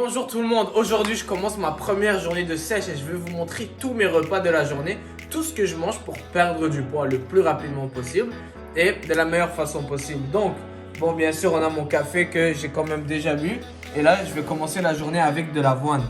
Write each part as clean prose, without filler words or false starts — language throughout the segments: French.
Bonjour tout le monde, aujourd'hui je commence ma première journée de sèche et je vais vous montrer tous mes repas de la journée, tout ce que je mange pour perdre du poids le plus rapidement possible et de la meilleure façon possible. Donc, bon bien sûr on a mon café que j'ai quand même déjà bu et là je vais commencer la journée avec de l'avoine.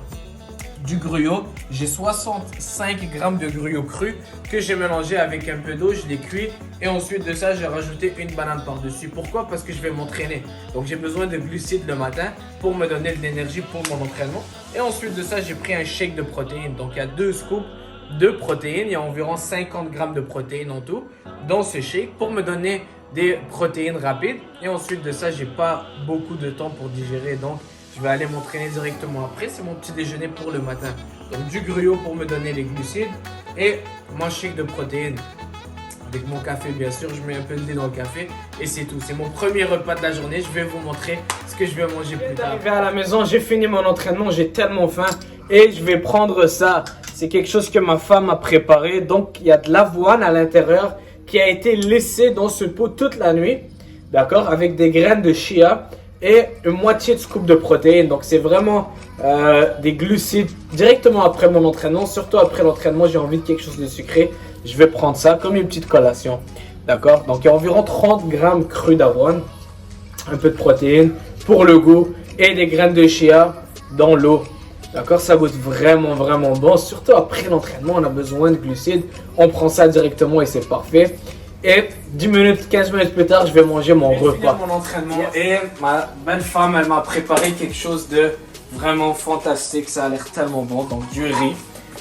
Du gruyot, j'ai 65 grammes de gruyot cru que j'ai mélangé avec un peu d'eau, je l'ai cuit et ensuite de ça j'ai rajouté une banane par dessus. Pourquoi? Parce que je vais m'entraîner, donc j'ai besoin de glucides le matin pour me donner de l'énergie pour mon entraînement. Et ensuite de ça j'ai pris un shake de protéines, donc il y a 2 scoops de protéines, il y a environ 50 grammes de protéines en tout dans ce shake pour me donner des protéines rapides. Et ensuite de ça j'ai pas beaucoup de temps pour digérer, donc je vais aller m'entraîner directement après. C'est mon petit déjeuner pour le matin. Donc du gruyot pour me donner les glucides et mon shake de protéines. Avec mon café bien sûr, je mets un peu de lait dans le café et c'est tout. C'est mon premier repas de la journée. Je vais vous montrer ce que je vais manger plus tard. Arrivé à la maison, j'ai fini mon entraînement, j'ai tellement faim et je vais prendre ça. C'est quelque chose que ma femme a préparé. Donc il y a de l'avoine à l'intérieur qui a été laissée dans ce pot toute la nuit. D'accord? Avec des graines de chia et une moitié de scoop de protéines. Donc c'est vraiment des glucides directement après mon entraînement. Surtout après l'entraînement, j'ai envie de quelque chose de sucré. Je vais prendre ça comme une petite collation. D'accord? Donc il y a environ 30 grammes crus d'avoine, un peu de protéines pour le goût et des graines de chia dans l'eau. D'accord? Ça goûte vraiment bon. Surtout après l'entraînement, on a besoin de glucides. On prend ça directement et c'est parfait. Et 10 minutes, 15 minutes plus tard, je vais manger mon repas. Je vais finir mon entraînement et ma belle femme, elle m'a préparé quelque chose de vraiment fantastique. Ça a l'air tellement bon. Donc du riz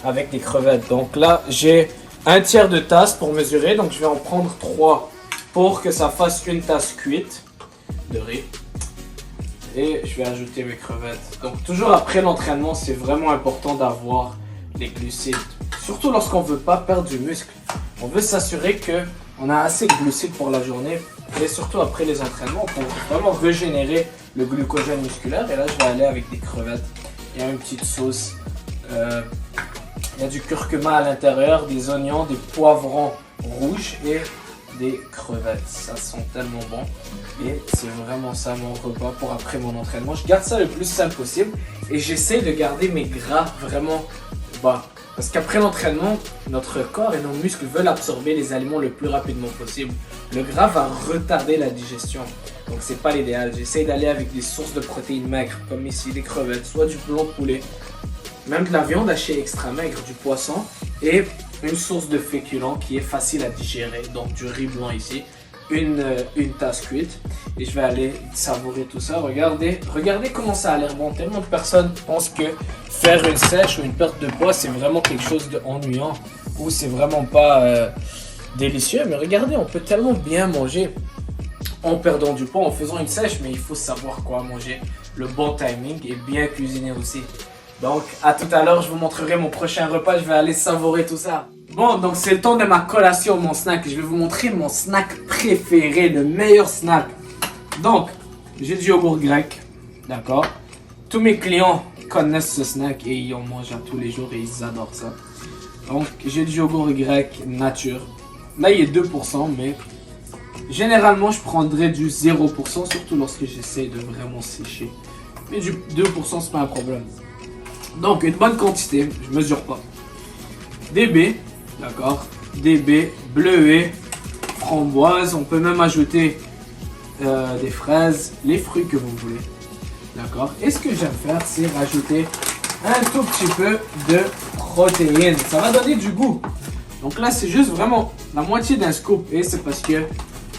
avec des crevettes. Donc là, j'ai un tiers de tasse pour mesurer. Donc je vais en prendre 3 pour que ça fasse une tasse cuite de riz. Et je vais ajouter mes crevettes. Donc toujours après l'entraînement, c'est vraiment important d'avoir les glucides. Surtout lorsqu'on ne veut pas perdre du muscle. On veut s'assurer qu'on a assez de glucides pour la journée. Et surtout après les entraînements, pour vraiment régénérer le glucogène musculaire. Et là, je vais aller avec des crevettes. Il y a une petite sauce. Il y a du curcuma à l'intérieur, des oignons, des poivrons rouges et des crevettes. Ça sent tellement bon. Et c'est vraiment ça mon repas pour après mon entraînement. Je garde ça le plus simple possible. Et j'essaie de garder mes gras vraiment bas. Parce qu'après l'entraînement, notre corps et nos muscles veulent absorber les aliments le plus rapidement possible. Le gras va retarder la digestion. Donc c'est pas l'idéal. J'essaie d'aller avec des sources de protéines maigres, comme ici des crevettes, soit du blanc de poulet, même de la viande hachée extra maigre, du poisson, et une source de féculents qui est facile à digérer. Donc du riz blanc ici, une tasse cuite. Et je vais aller savourer tout ça. Regardez comment ça a l'air bon. Tellement de personnes pensent que faire une sèche ou une perte de poids, c'est vraiment quelque chose d'ennuyant ou c'est vraiment pas délicieux. Mais regardez, on peut tellement bien manger en perdant du poids, en faisant une sèche. Mais il faut savoir quoi manger, le bon timing et bien cuisiner aussi. Donc à tout à l'heure, je vous montrerai mon prochain repas. Je vais aller savourer tout ça. Bon, donc c'est le temps de ma collation, mon snack. Je vais vous montrer mon snack préféré, le meilleur snack. Donc, j'ai du yogourt grec, d'accord? Tous mes clients connaissent ce snack et ils en mangent à tous les jours et ils adorent ça. Donc, j'ai du yogourt grec nature. Là, il est 2%, mais généralement, je prendrais du 0%, surtout lorsque j'essaie de vraiment sécher. Mais du 2%, c'est pas un problème. Donc, une bonne quantité, je mesure pas. Des baies, d'accord? Des baies, bleuets, framboises, on peut même ajouter des fraises, les fruits que vous voulez, d'accord? Et ce que j'aime faire, c'est rajouter un tout petit peu de protéines. Ça va donner du goût. Donc là, c'est juste vraiment la moitié d'un scoop. Et c'est parce que,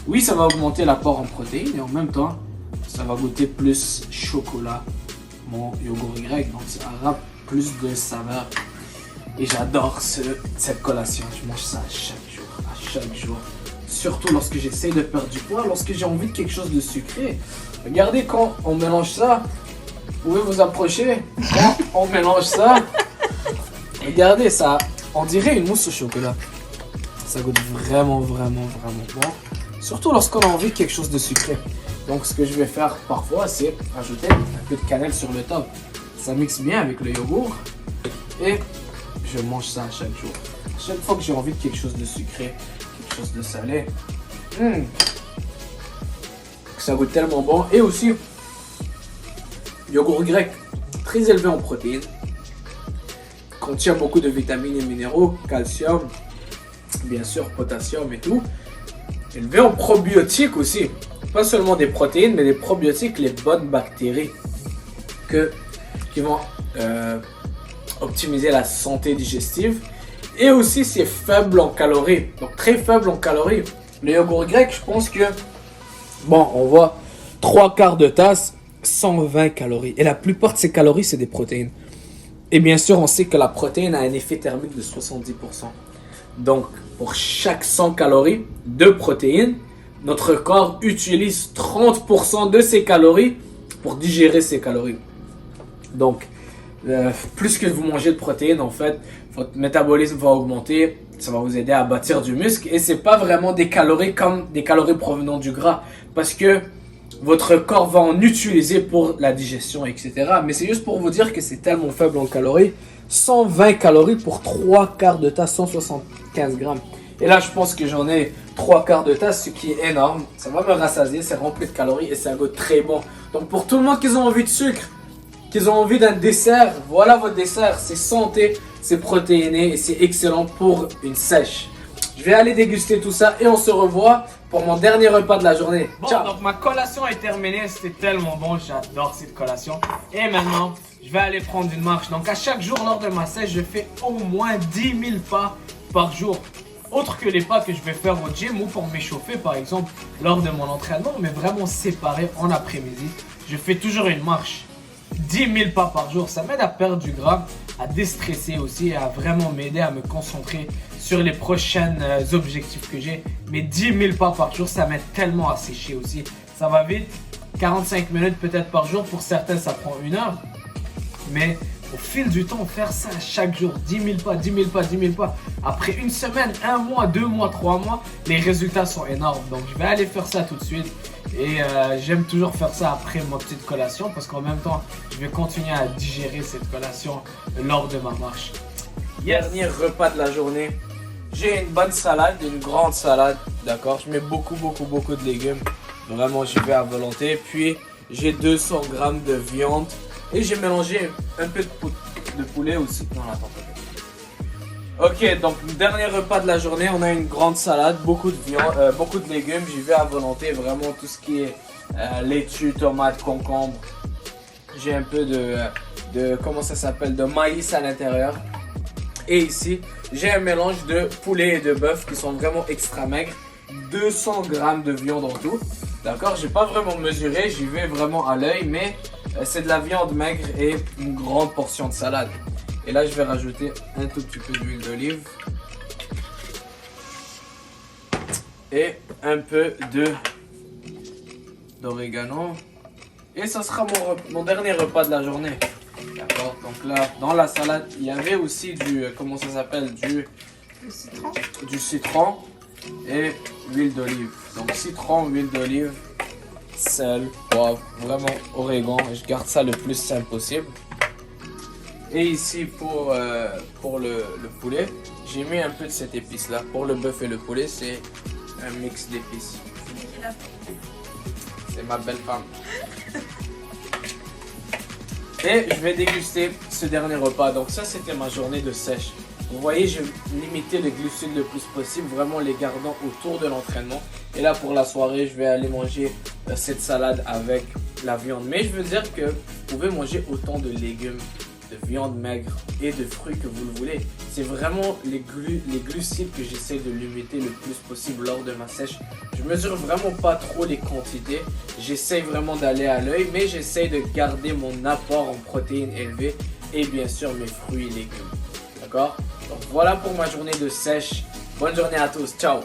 oui, ça va augmenter l'apport en protéines et en même temps, ça va goûter plus chocolat, mon yogourt grec. Donc ça aura plus de saveur. Et j'adore cette collation. Je mange ça à chaque jour. Surtout lorsque j'essaie de perdre du poids, lorsque j'ai envie de quelque chose de sucré. Regardez quand on mélange ça. Vous pouvez vous approcher. Quand on mélange ça. Regardez ça. On dirait une mousse au chocolat. Ça goûte vraiment bon. Surtout lorsqu'on a envie de quelque chose de sucré. Donc ce que je vais faire parfois, c'est ajouter un peu de cannelle sur le top. Ça mixe bien avec le yogourt. Et je mange ça à chaque jour. À chaque fois que j'ai envie de quelque chose de sucré, quelque chose de salé. Ça goûte tellement bon. Et aussi, yogourt grec. très élevé en protéines. Contient beaucoup de vitamines et minéraux, calcium, bien sûr potassium et tout. Élevé en probiotiques aussi. Pas seulement des protéines, mais des probiotiques, les bonnes bactéries qui vont optimiser la santé digestive. Et aussi, c'est faible en calories. Donc, très faible en calories. Le yogourt grec, je pense que... Bon, on voit 3/4 de tasse, 120 calories. Et la plupart de ces calories, c'est des protéines. Et bien sûr, on sait que la protéine a un effet thermique de 70%. Donc, pour chaque 100 calories de protéines, notre corps utilise 30% de ces calories pour digérer ces calories. Donc, plus que vous mangez de protéines, en fait, votre métabolisme va augmenter, ça va vous aider à bâtir du muscle. Et c'est pas vraiment des calories comme des calories provenant du gras, parce que votre corps va en utiliser pour la digestion, etc. Mais c'est juste pour vous dire que c'est tellement faible en calories. 120 calories pour 3/4 de tasse, 175 grammes. Et là, je pense que j'en ai 3/4 de tasse, ce qui est énorme. Ça va me rassasier, c'est rempli de calories et c'est un goût très bon. Donc pour tout le monde qui ont envie de sucre, qui ont envie d'un dessert, voilà votre dessert. C'est santé, c'est protéiné et c'est excellent pour une sèche. Je vais aller déguster tout ça et on se revoit pour mon dernier repas de la journée. Bon, ciao. donc ma collation est terminée, c'était tellement bon, j'adore cette collation. Et maintenant, je vais aller prendre une marche. Donc à chaque jour lors de ma sèche, je fais au moins 10 000 pas par jour. Autre que les pas que je vais faire au gym ou pour m'échauffer par exemple lors de mon entraînement, mais vraiment séparés en après-midi. Je fais toujours une marche. 10 000 pas par jour, ça m'aide à perdre du gras, à déstresser aussi et à vraiment m'aider à me concentrer sur les prochains objectifs que j'ai. Mais 10 000 pas par jour, ça m'aide tellement à sécher aussi. Ça va vite, 45 minutes peut-être par jour, pour certains ça prend 1 heure. Mais au fil du temps, faire ça chaque jour, 10 000 pas, 10 000 pas, 10 000 pas. Après une semaine, 1 mois, 2 mois, 3 mois, les résultats sont énormes. Donc je vais aller faire ça tout de suite. Et j'aime toujours faire ça après ma petite collation parce qu'en même temps, je vais continuer à digérer cette collation lors de ma marche. Dernier repas de la journée. J'ai une bonne salade, une grande salade, d'accord. Je mets beaucoup de légumes. Vraiment, j'y vais à volonté. Puis, j'ai 200 grammes de viande. Et j'ai mélangé un peu de poulet aussi. Non, attends, ok, donc dernier repas de la journée, on a une grande salade, beaucoup de viande, beaucoup de légumes. J'y vais à volonté, vraiment tout ce qui est laitue, tomate, concombre. J'ai un peu de comment ça s'appelle, de maïs à l'intérieur. Et ici, j'ai un mélange de poulet et de bœuf qui sont vraiment extra maigres. 200 grammes de viande en tout. D'accord, j'ai pas vraiment mesuré, j'y vais vraiment à l'œil, mais c'est de la viande maigre et une grande portion de salade. Et là, je vais rajouter un tout petit peu d'huile d'olive. Et un peu d'orégano. Et ça sera mon dernier repas de la journée. D'accord, donc là, dans la salade, il y avait aussi du, comment ça s'appelle, du citron et huile d'olive. Donc citron, huile d'olive, sel, poivre, vraiment origan. Je garde ça le plus simple possible. Et ici pour le poulet, j'ai mis un peu de cette épice là. Pour le bœuf et le poulet, c'est un mix d'épices. C'est ma belle femme. Et je vais déguster ce dernier repas. Donc ça, c'était ma journée de sèche. Vous voyez, j'ai limité les glucides le plus possible, vraiment les gardant autour de l'entraînement. Et là, pour la soirée, je vais aller manger cette salade avec la viande. Mais je veux dire que vous pouvez manger autant de légumes, de viande maigre et de fruits que vous le voulez. C'est vraiment les glucides que j'essaie de limiter le plus possible lors de ma sèche. Je mesure vraiment pas trop les quantités. J'essaie vraiment d'aller à l'œil, mais j'essaie de garder mon apport en protéines élevées et bien sûr mes fruits et légumes. D'accord? Donc voilà pour ma journée de sèche. Bonne journée à tous. Ciao!